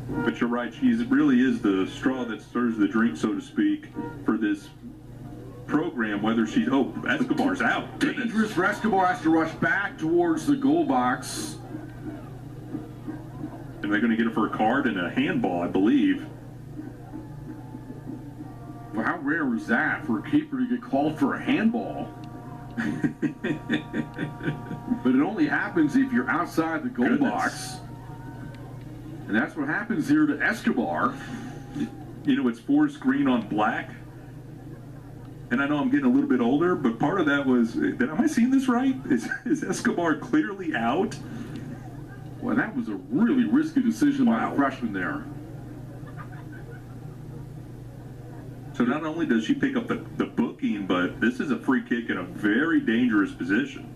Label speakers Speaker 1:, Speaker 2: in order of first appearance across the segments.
Speaker 1: But you're right, she really is the straw that stirs the drink, so to speak, for this program, whether she's, Escobar's out.
Speaker 2: Dangerous for Escobar, has to rush back towards the goal box.
Speaker 1: And they're going to get her for a card and a handball, I believe.
Speaker 2: Well, how rare is that for a keeper to get called for a handball? But it only happens if you're outside the goal box. And that's what happens here to Escobar.
Speaker 1: You know, it's forest green on black. And I know I'm getting a little bit older, but part of that was, am I seeing this right? Is Escobar clearly out?
Speaker 2: Well, that was a really risky decision by the freshman there.
Speaker 1: So not only does she pick up the booking, but this is a free kick in a very dangerous position.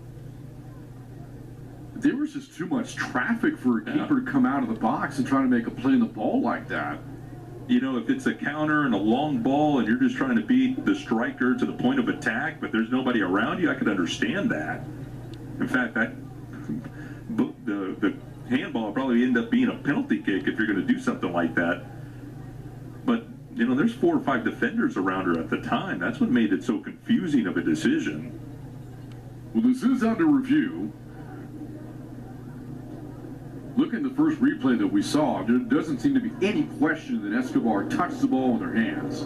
Speaker 2: There was just too much traffic for a keeper to come out of the box and try to make a play in the ball like that.
Speaker 1: You know, if it's a counter and a long ball and you're just trying to beat the striker to the point of attack, but there's nobody around you, I could understand that. In fact, the handball will probably end up being a penalty kick if you're going to do something like that. But, you know, there's 4 or 5 defenders around her at the time. That's what made it so confusing of a decision.
Speaker 2: Well, this is under review. Look at the first replay that we saw. There doesn't seem to be any question that Escobar touched the ball with her hands.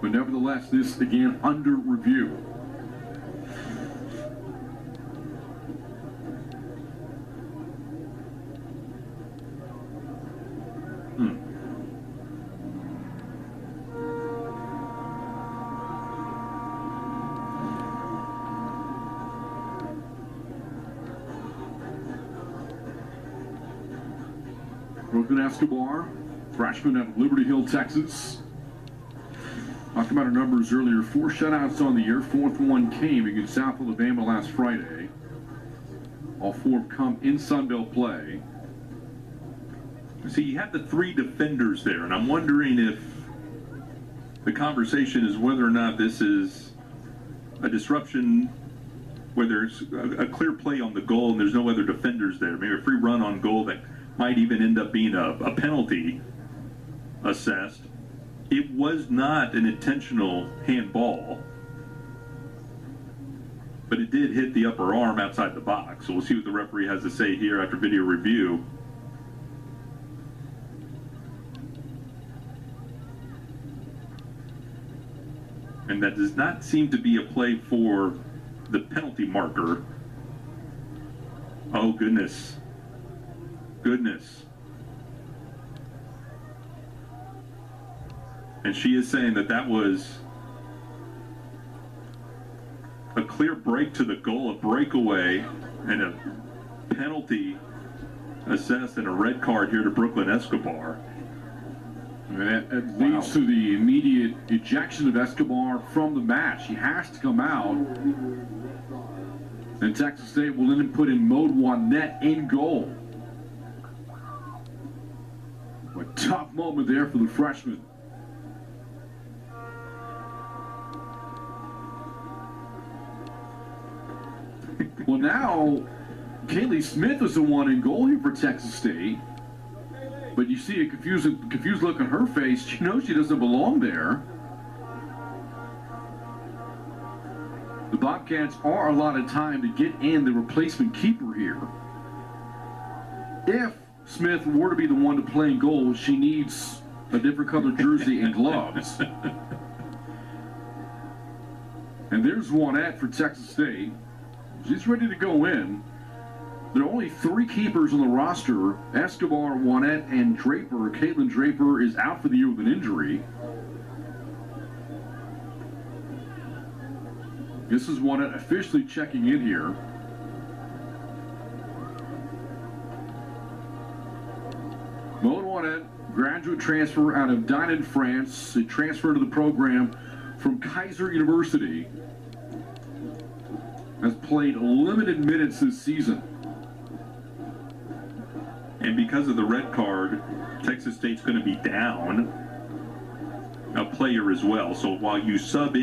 Speaker 2: But nevertheless, this again under review. Brooklyn Escobar, freshman out of Liberty Hill, Texas. Talked about her numbers earlier. 4 shutouts on the year. 4th one came against South Alabama last Friday. All 4 have come in Sunbelt play.
Speaker 1: See, you have the 3 defenders there, and I'm wondering if the conversation is whether or not this is a disruption, where there's a clear play on the goal and there's no other defenders there. Maybe a free run on goal that might even end up being a penalty assessed. It was not an intentional handball, but it did hit the upper arm outside the box. So we'll see what the referee has to say here after video review. And that does not seem to be a play for the penalty marker. Oh, goodness. Goodness. And she is saying that that was a clear break to the goal, a breakaway, and a penalty assessed and a red card here to Brooklyn Escobar.
Speaker 2: And it leads to the immediate ejection of Escobar from the match. He has to come out. And Texas State will then put in mode 1 net in goal. A tough moment there for the freshman. Well, now, Kaylee Smith is the one in goal here for Texas State. But you see a confused look on her face. She knows she doesn't belong there. The Bobcats are allotted time to get in the replacement keeper here. If Smith were to be the one to play in goal, she needs a different color jersey and gloves. And there's Juanette for Texas State. She's ready to go in. There are only 3 keepers on the roster: Escobar, Juanette, and Draper. Caitlin Draper is out for the year with an injury. This is Juanette officially checking in here. Maud Juanette, graduate transfer out of Dinan, France. A transfer to the program from Kaiser University. Has played limited minutes this season.
Speaker 1: And because of the red card, Texas State's going to be down a player as well. So while you sub in